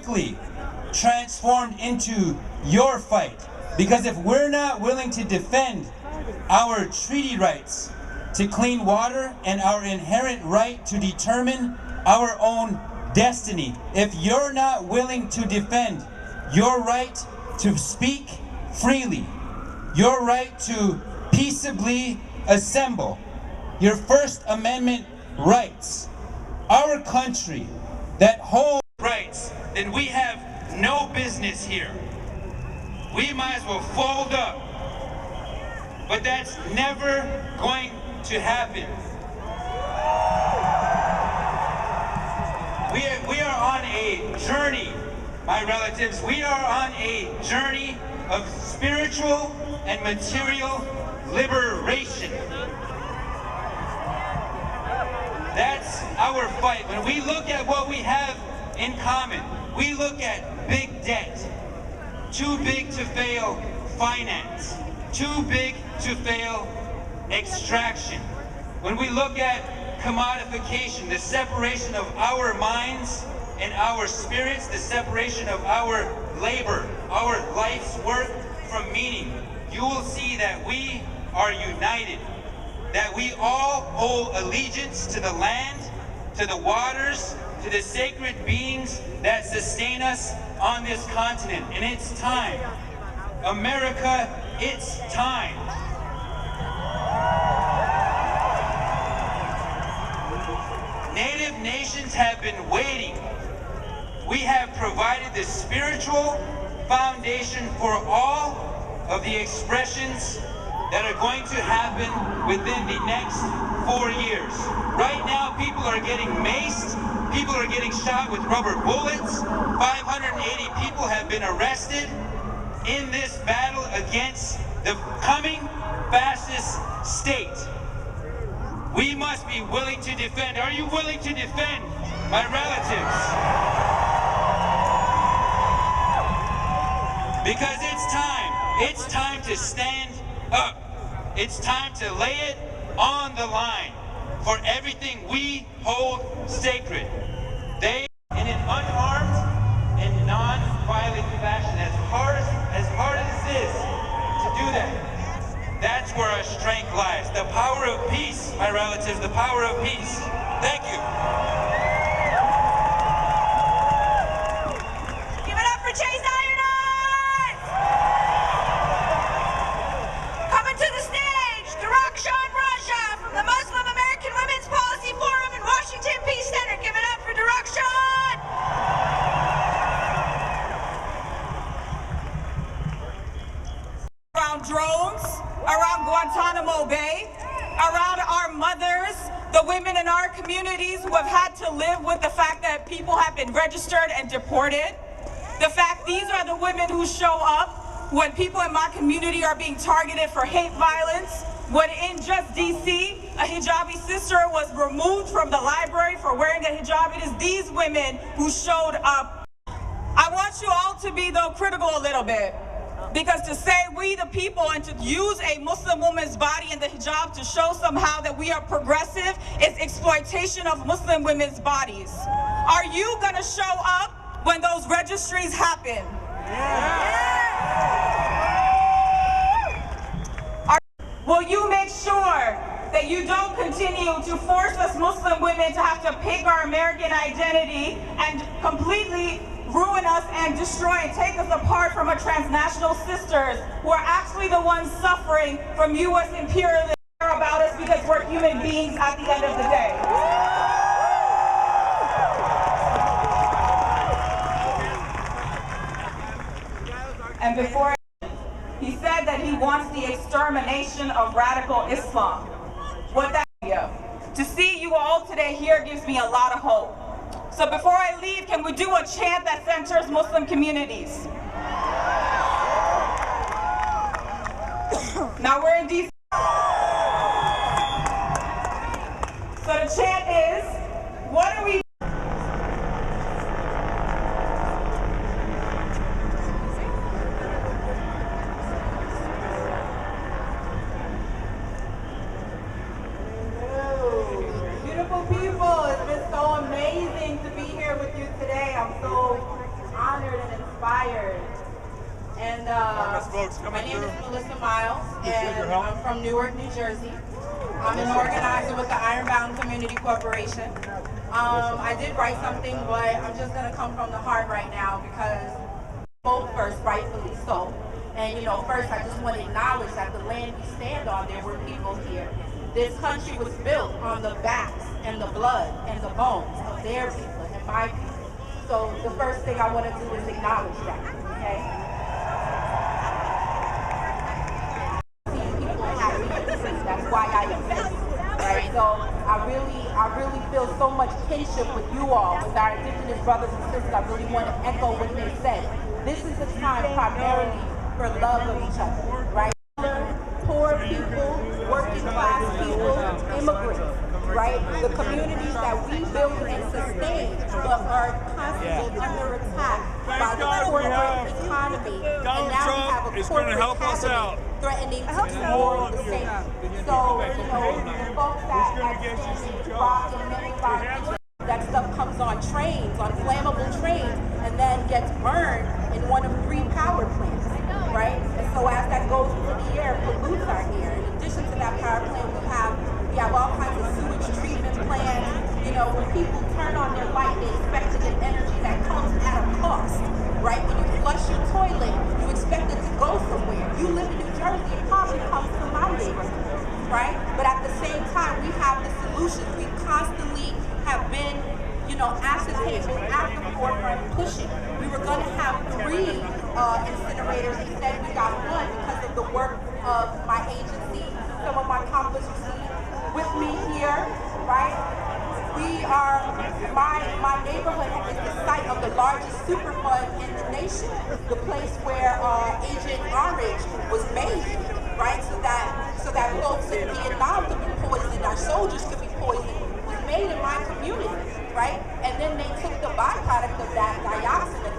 quickly transformed into your fight. Because if we're not willing to defend our treaty rights to clean water and our inherent right to determine our own destiny, if you're not willing to defend your right to speak freely, your right to peaceably assemble, your First Amendment rights, our country that holds rights, then we have no business here. We might as well fold up. But that's never going to happen. We are on a journey, my relatives. We are on a journey of spiritual and material liberation. That's our fight. When we look at what we have in common, we look at big debt, too big to fail finance, too big to fail extraction. When we look at commodification, the separation of our minds and our spirits, the separation of our labor, our life's work from meaning, you will see that we are united, that we all owe allegiance to the land, to the waters, to the sacred beings that sustain us on this continent. And it's time. America, it's time. Native nations have been waiting. We have provided the spiritual foundation for all of the expressions that are going to happen within the next 4 years. Right now, people are getting maced. People are getting shot with rubber bullets. 580 people have been arrested in this battle against the coming fascist state. We must be willing to defend. Are you willing to defend, my relatives? Because it's time. It's time to stand up. It's time to lay it on the line for everything we hold sacred. They, in an unarmed and non-violent fashion, as hard as it is to do that, that's where our strength lies. The power of peace, my relatives, the power of peace. Thank you. Give it up for Chase Ironite! Coming to the stage, Direction Russia from the Muslim American Women's Policy Forum in Washington Peace Center. Give it up for Direction! Around drones, around Guantanamo Bay, around our mothers, the women in our communities who have had to live with the fact that people have been registered and deported. The fact these are the women who show up when people in my community are being targeted for hate violence. When in just DC, a hijabi sister was removed from the library for wearing a hijab. It is these women who showed up. I want you all to be, though, critical a little bit. Because to say we the people and to use a Muslim woman's body in the hijab to show somehow that we are progressive is exploitation of Muslim women's bodies. Are you going to show up when those registries happen? Will you make sure that you don't continue to force us Muslim women to have to pick our American identity and completely ruin us and destroy and take us apart from our transnational sisters who are actually the ones suffering from U.S. imperialism about us because we're human beings at the end of the day. And before he said that he wants the extermination of radical Islam. What that to see you all today here gives me a lot of hope. So before I leave, can we do a chant that centers Muslim communities? Now we're in DC. So the chant is, what are we? Beautiful people, it's been so amazing to be here with you today. I'm so inspired. And my name is Melissa Miles, and I'm from Newark, New Jersey. I'm an organizer with the Ironbound Community Corporation. I did write something, but I'm just going to come from the heart right now because spoke first, rightfully so. And you know, first I just want to acknowledge that the land we stand on, there were people here. This country was built on the backs and the blood and the bones of their people and my people. So the first thing I want to do is acknowledge that, okay? Seeing people happy, that's why I exist, right? So I really feel so much kinship with you all, with our indigenous brothers and sisters. I really want to echo what they said. This is a time primarily for love of each other, right? Poor people, working class people, immigrants, right? The communities that we build and sustain but are constantly under attack by the corporate economy. And now we have a corporate cabinet threatening to do more of the same. So, you know, the folks that rock in many of our countries, that stuff comes on trains, on flammable trains, and then gets burned in one of 3 power plants, right? And so as that goes into the air, pollutes our air. In addition to that power plant, we have all kinds of sewage treatment plants. You know, when people turn on their light, they expect to get energy that comes at a cost, right? When you flush your toilet, you expect it to go somewhere. You live in New Jersey, it probably comes to my neighborhood, right? But at the same time, we have the solutions. We constantly have been, you know, at the table, at the forefront, pushing. We were going to have 3 incinerators. Instead, we got 1 because of the work of my agency. Some of my compas you see with me here, right? We are, my neighborhood is the site of the largest Superfund in the nation, the place where Agent Orange was made, right? So that folks in Vietnam could be poisoned, our soldiers could be poisoned, was made in my community, right? And then they took the byproduct of that, dioxin,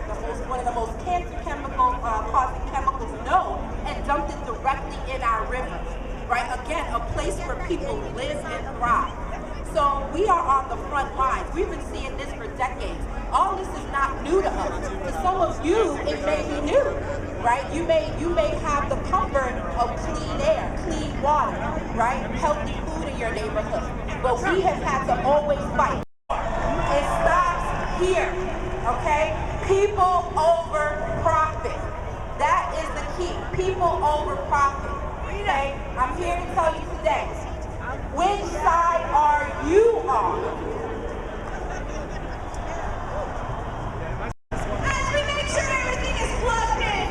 one of the most cancer causing chemicals known, and dumped it directly in our river, right? Again, a place where people live and thrive. So we are on the front lines. We've been seeing this for decades. All this is not new to us. To some of you, it may be new, right? You may have the comfort of clean air, clean water, right? Healthy food in your neighborhood. But we have had to always fight. It stops here, okay? People over profit. That is the key. People over profit. Okay? I'm here to tell you today, which side are you on? As we make sure everything is plugged in.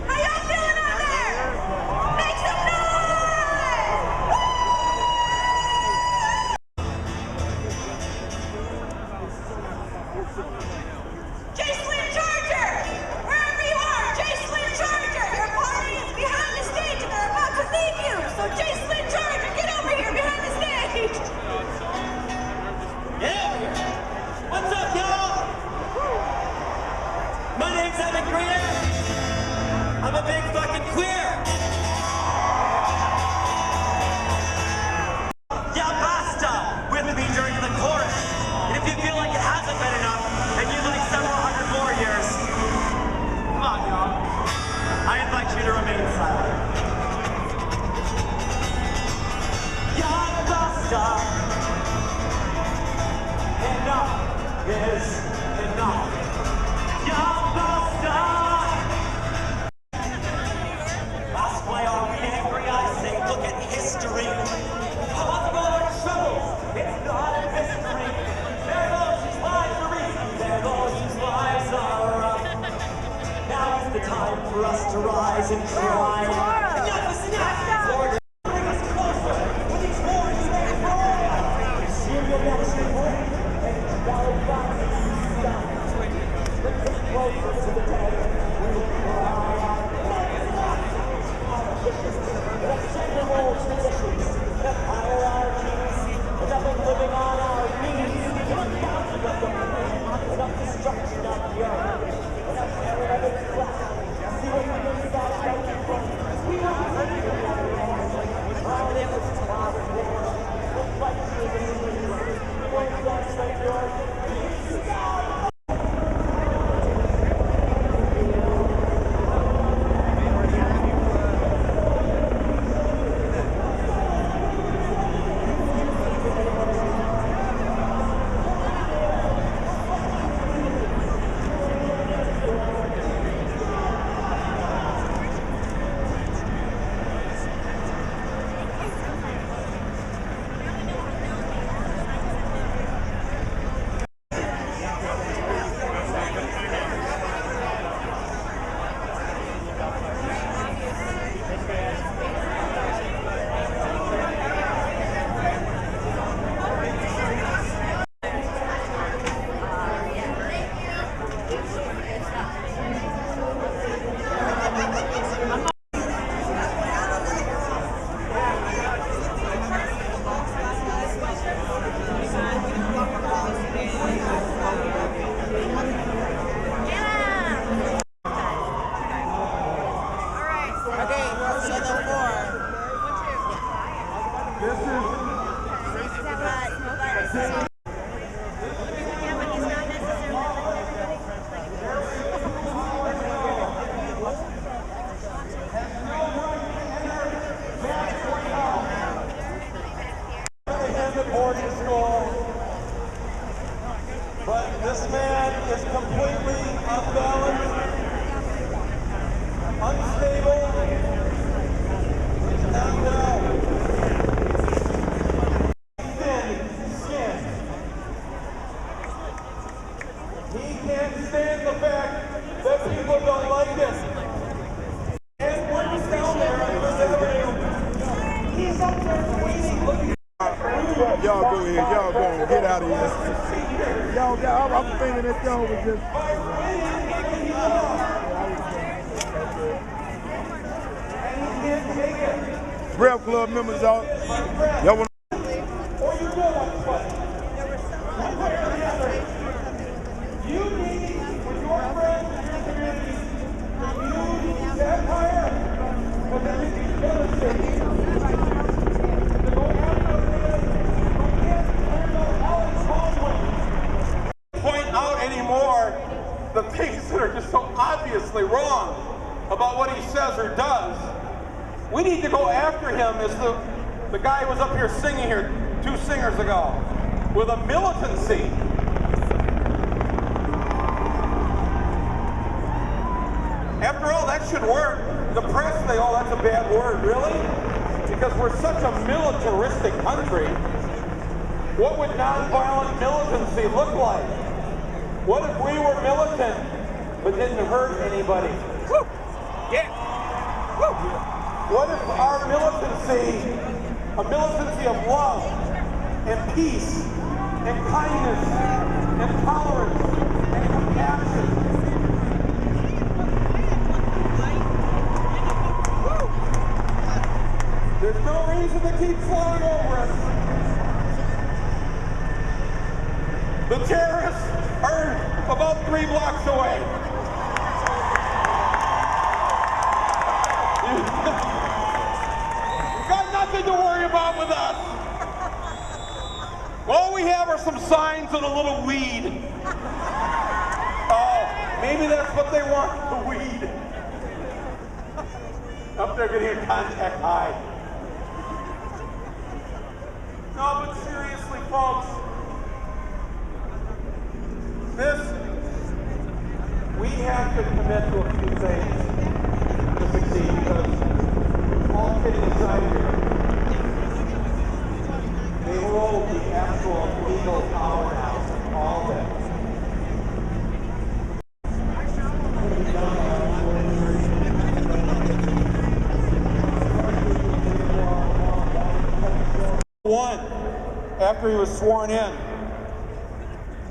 How y'all feeling out there? Make some noise! Jason Charger! Wherever you are, Jason Charger! Your party is behind the stage and they're about to leave you! So Jason Charger, get over here behind the stage! Yeah! What's up, y'all? My name's Evan Greer. I'm a big fucking queer. Ya basta with me during the chorus. And if you feel like it hasn't been enough, and you'd like several hundred more years, come on, y'all. I invite you to remain silent. Ya basta. Enough is enough. Ya basta. That's why are we angry? I say, look at history. Possible our troubles. It's not a mystery. There goes whose lives are easy. There goes whose lives are rough. Now is the time for us to rise and cry. Enough is enough. Lord, bring us closer with these wars made for all. Syria next year. Closer to the day we will cry. Acceptable traditions, the hierarchies, that we're living on our knees. Enough bounty of the planet, enough destruction of the earth, enough terror of its flesh. See what we can start fighting for. is completely unbalanced, unstable, and thin skin. He can't stand the fact that people don't like him. And when he's down there on Fifth Avenue, he's up there waiting, looking. Y'all go ahead, y'all go on, get out of here. Y'all, I'm thinking that y'all was just... Rev Club members, y'all want You need, with your friends and your community, to use that fire for everything devastating. To go after point out anymore the things that are just so obviously wrong about what he says or does. We need to go after him as the guy who was up here singing here 2 singers ago with a militancy. After all, that should work. The press say, oh, that's a bad word, really? Because we're such a militaristic country. What would nonviolent militancy look like? What if we were militant but didn't hurt anybody? Woo! Yeah! Woo! What if our militancy, a militancy of love and peace and kindness and tolerance and compassion? There's no reason to keep flying over us. The terrorists are about 3 blocks away. You've got nothing to worry about with us. All we have are some signs and a little weed. Oh, maybe that's what they want, the weed. Up there getting a contact high. No, but seriously, folks, we have to commit to a few things to succeed, because all kidding aside here, they hold the actual legal power now, all of it. After he was sworn in,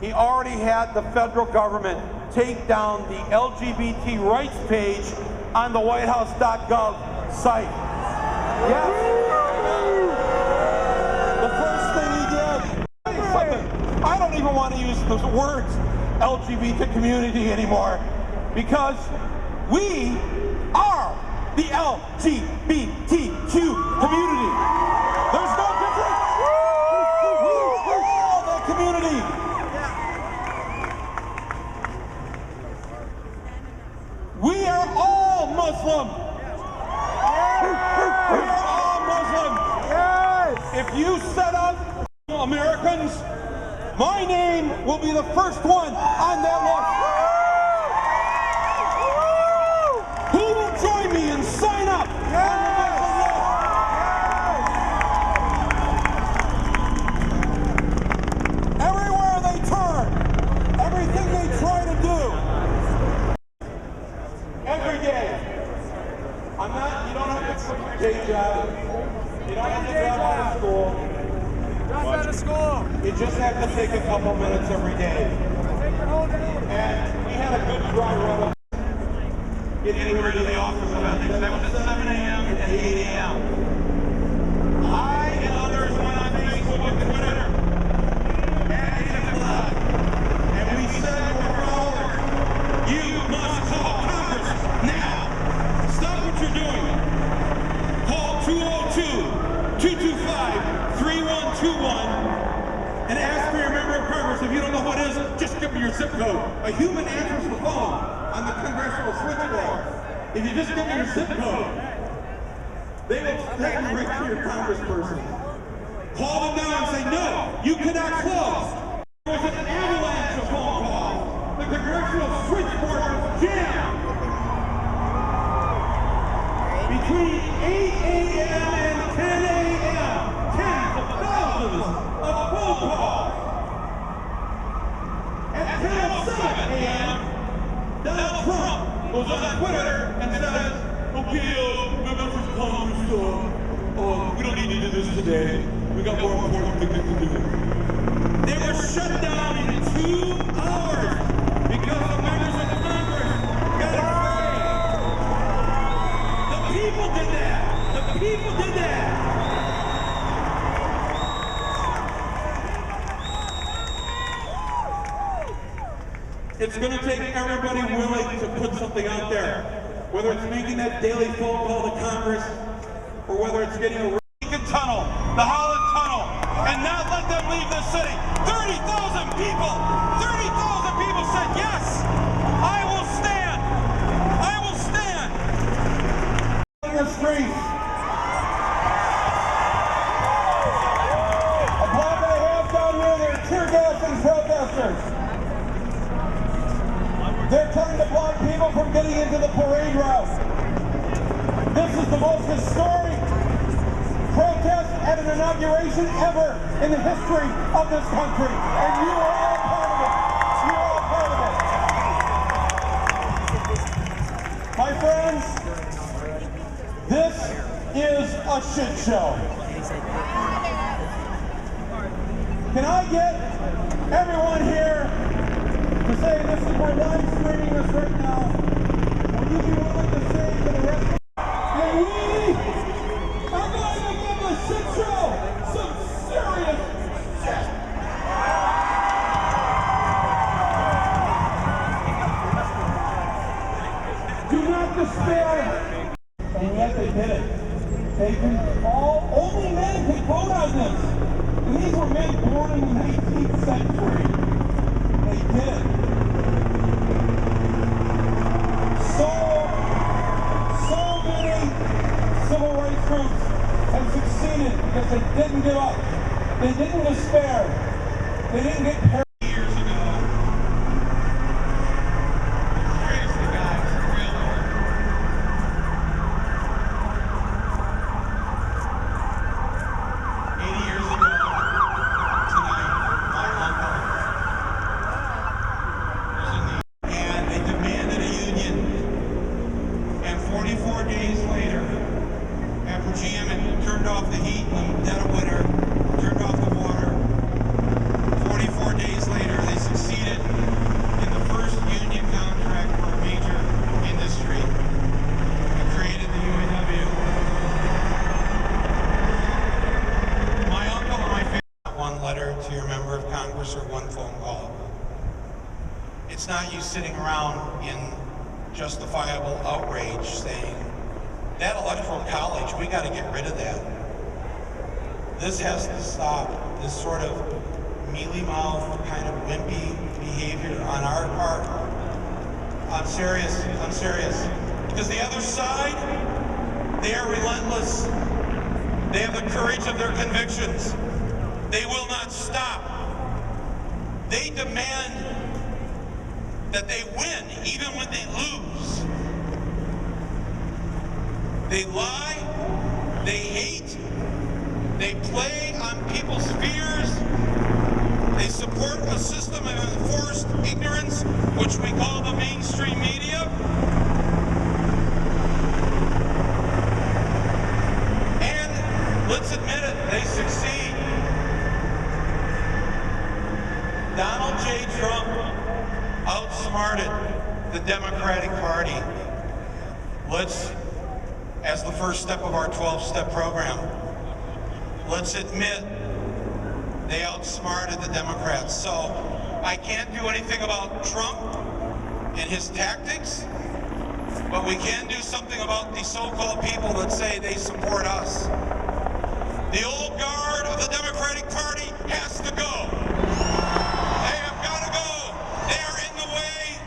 he already had the federal government take down the LGBT rights page on the whitehouse.gov site. Yes. The first thing he did, I don't even want to use the words LGBT community anymore, because we are the LGBTQ community. There's no difference. We're all that community. We are all Muslim. We are all Muslim. If you set up Americans, my name will be the first one on that list. Who will join me and sign up on the Muslim list? Everywhere they turn, everything they try to do, every day. You don't have to quit your day job. You don't have to drop out of school. You just have to take a couple minutes every day. And we had a good dry run up. Getting here to the office about things. That was at 7 a.m. and 8 a.m. I and others went on Facebook and Twitter at 8 o'clock. And we said to our followers, you must call Congress now. Stop what you're doing. Call 202-225-3121 and ask for your member of Congress. If you don't know what it is, just give me your zip code. A human answers the phone on the congressional switchboard. If you just give me your zip code, they will take you right to your congressperson. Call them now and say, no, you cannot close. There was an avalanche of phone calls. The between 8 a.m. and 10 a.m., tens of thousands of phone calls. At 10:07 a.m., Donald Trump goes on Twitter and says, "Okay, members of Congress, we don't need to do this today. We got more important things to do." They were shut down in 2 hours because the members of Congress got afraid. The people did that. The people did that. It's going to take everybody willing to put something out there, whether it's making that daily phone call to Congress, or whether it's getting a Reagan Tunnel, the Holland Tunnel, and not let them leave the city. 30,000 people said, yes, I will stand. I will stand. In the streets. A block and a half down here, they're tear gassing protesters. They're trying to block people from getting into the parade route. This is the most historic protest at an inauguration ever in the history of this country. And you are all part of it. You are all part of it. My friends, this is a shit show. Can I get everyone here to say this is, we're live streaming this right now? Will you be willing to say to the rest of and we are going to give a shit show some serious shit. Do not despair. And yet they did it. They can only men can vote on this. And these were men born in the 19th century. They did it. So many civil rights groups have succeeded because they didn't give up. They didn't despair. They didn't get paranoid. Years ago. Seriously, guys, really. 80 years ago tonight, my uncle was in the and they demanded a union. And 44 days later, after GM had turned off the heat in the dead of winter, turned off the water, 44 days later, they succeeded in the first union contract for a major industry and created the UAW. My uncle and my family, one letter to your member of Congress or one phone call. It's not you sitting around in justifiable outrage saying, that electoral college, we got to get rid of that. This has to stop, this sort of mealy-mouthed, kind of wimpy behavior on our part. I'm serious. Because the other side, they are relentless. They have the courage of their convictions. They will not stop. They demand that they win even when they lose. They lie, they hate, they play on people's fears, they support a system of enforced ignorance, which we call the mainstream media. And let's admit it, they succeed. Donald J. Trump outsmarted the Democratic Party. Let's, as the first step of our 12-step program, let's admit they outsmarted the Democrats. So I can't do anything about Trump and his tactics, but we can do something about the so-called people that say they support us. The old guard of the Democratic Party has to go. They have got to go. They are in the way.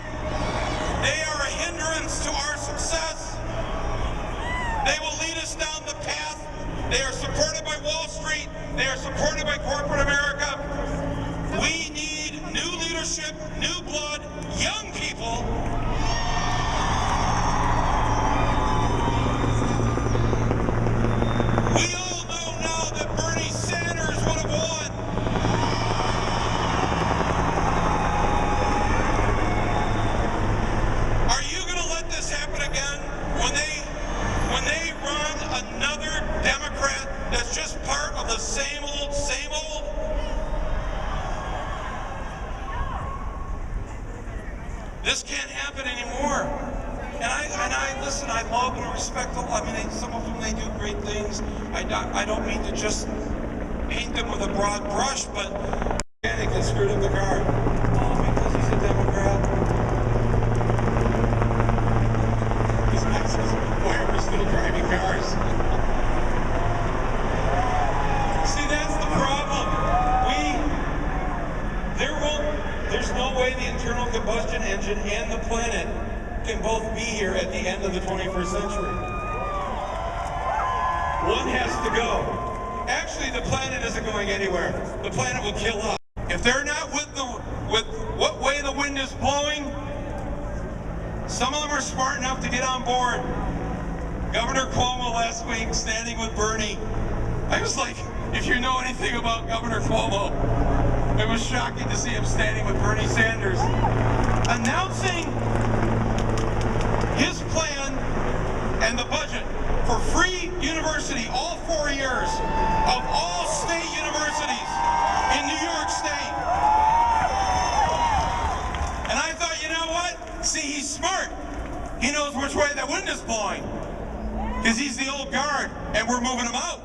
They are a hindrance to our success. They will lead us down the path. They are supported by Wall Street. They are supported by corporate America. We need new leadership, new blood, young people. can't happen anymore. And I listen, I love and respect them. I mean, some of them, they do great things. I don't mean to just paint them with a broad brush, but they get screwed up the car. Oh, because he's a Democrat. This guy says, why are we still driving cars? See, that's the problem. There's no way the internal combustion engine and the planet can both be here at the end of the 21st century. One has to go. Actually, the planet isn't going anywhere. The planet will kill us. If they're not with what way the wind is blowing, some of them are smart enough to get on board. Governor Cuomo last week standing with Bernie. I was like, if you know anything about Governor Cuomo, it was shocking to see him standing with Bernie Sanders, announcing his plan and the budget for free university all 4 years of all state universities in New York State. And I thought, you know what? See, he's smart. He knows which way the wind is blowing, because he's the old guard, and we're moving him out.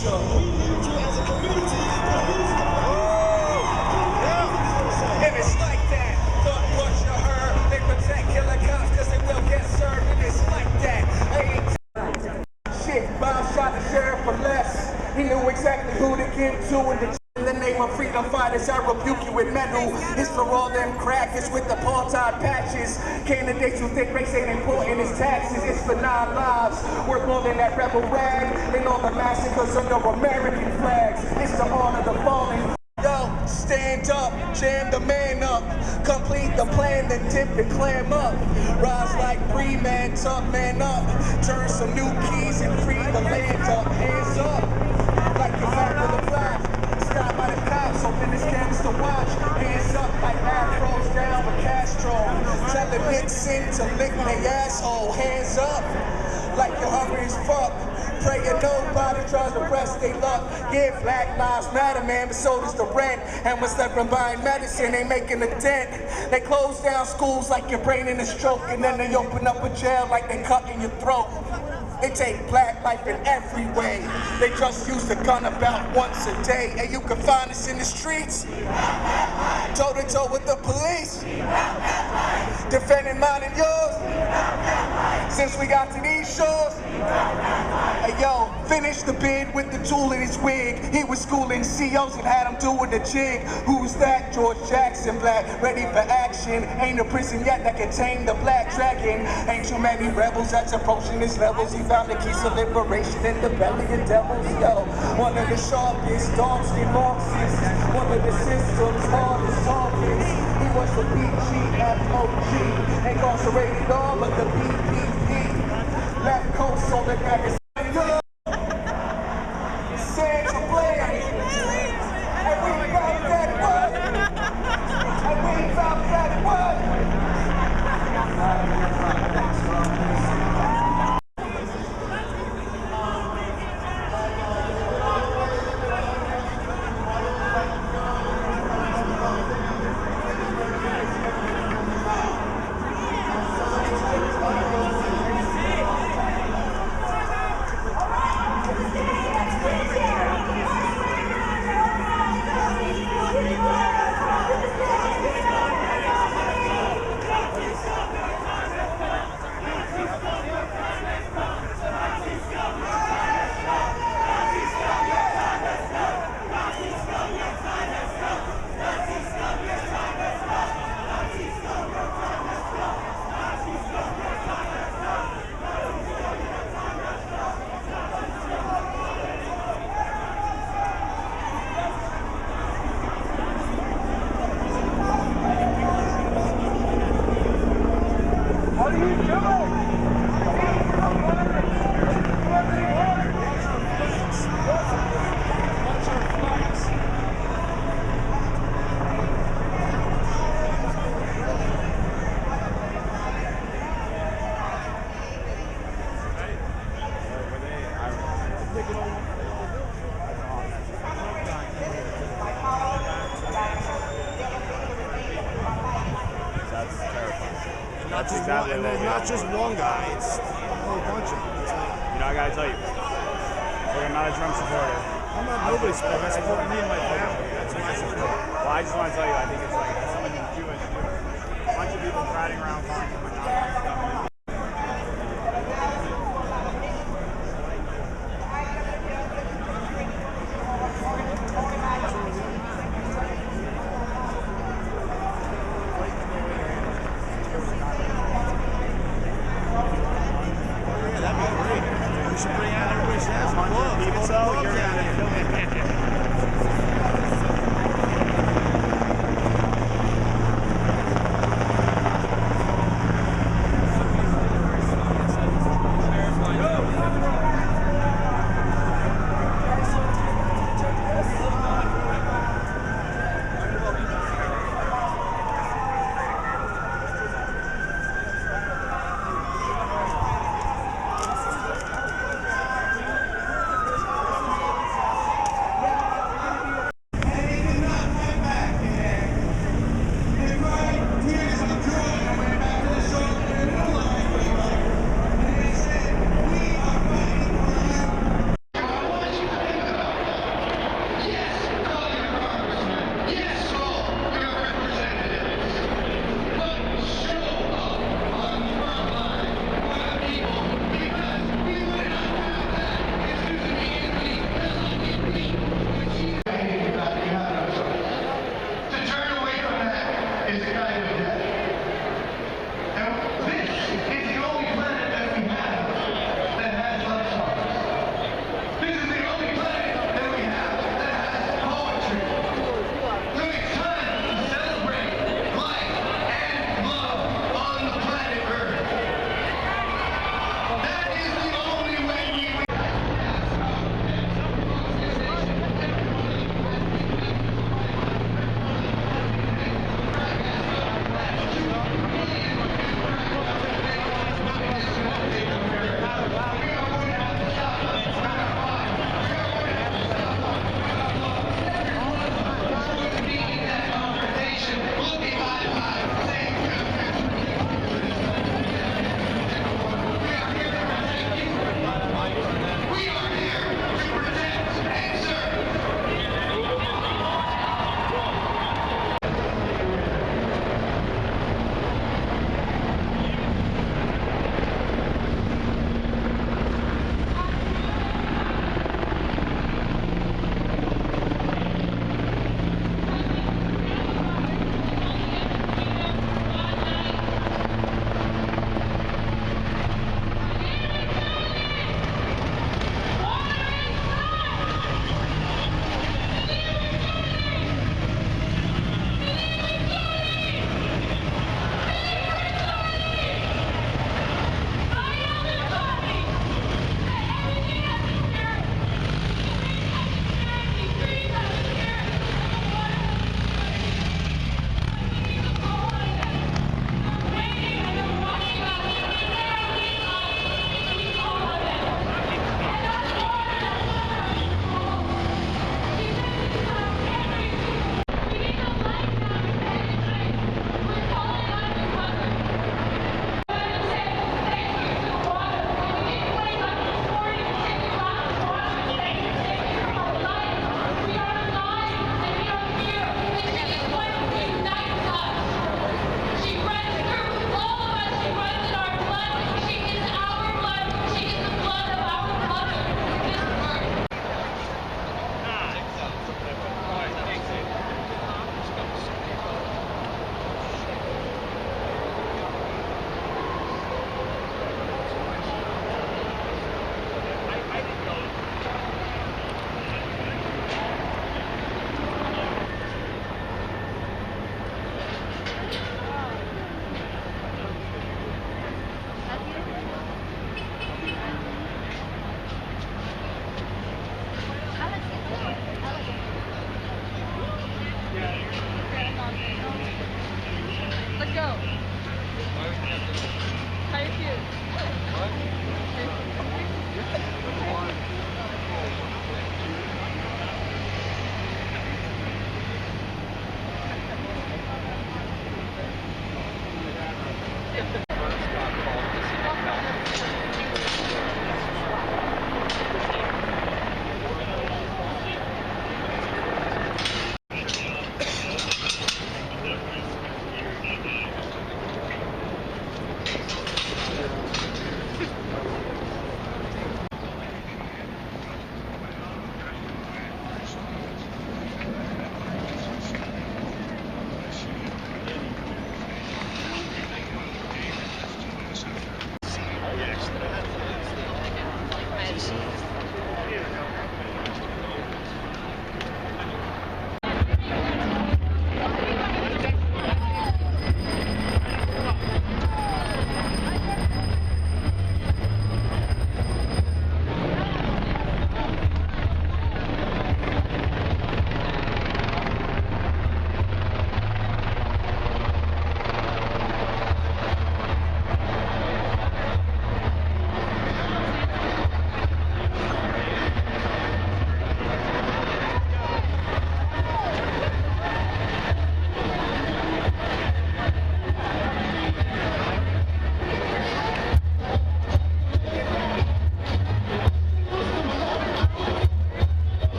future. We need you as a community. And it's like that. Thought what you heard. They protect killer cops because they will get served. And it's like that. Shit, Bob shot the sheriff for less. He knew exactly who to give to in the name of freedom fighters. I rebuke you with metal. It's for all them crackers with the apartheid patches. Candidates who think race ain't important as taxes. It's for 9 lives worth more than that rebel rag and all the massacres under American flags. It's to honor the fallen. Yo, stand up, jam the man up, complete the plan, then dip the clam up. Rise like 3 man, tough man up, turn some new keys and free the land up. Hands up, like the back of the block. Stopped by the cops, open his cans to watch. Hands up like afros down with Castro. Telling Nixon to lick their asshole. Hands up, like you're hungry as fuck. Praying nobody tries to press their luck. Yeah, Black Lives Matter, man, but so does the rent. And what's left from buying medicine, they making a dent. They close down schools like your brain in a stroke, and then they open up a jail like they cutting your throat. They take black life in every way. They just use the gun about once a day. And you can find us in the streets, toe to toe with the police, defending mine and yours. Since we got to these shores, hey yo, finish the bid with the tool in his wig. He was schooling COs and had him doing the jig. Who's that? George Jackson, black, ready for action. Ain't a prison yet that can tame the black dragon. Ain't too many rebels that's approaching his levels. He found the keys of liberation in the belly of devils, yo. One of the sharpest, dark-skinned Marxists. One of the system's hardest targets. He was the BGFOG, incarcerated all of the BPP. Left coast on the back of Sands of Blair. And we found that what? And we found that what? And there's not just one guy, it's a whole bunch of them. You know, I gotta tell you, look, I'm not a Trump supporter. I'm not nobody's supporter. I support me and my family. That's what I support. Well, I just want to tell you, I think it's like something Jewish. A bunch of people crowding around calling him a Nazi.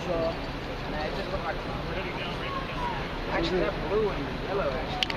So, nah, it just looked like actually that blue and yellow actually.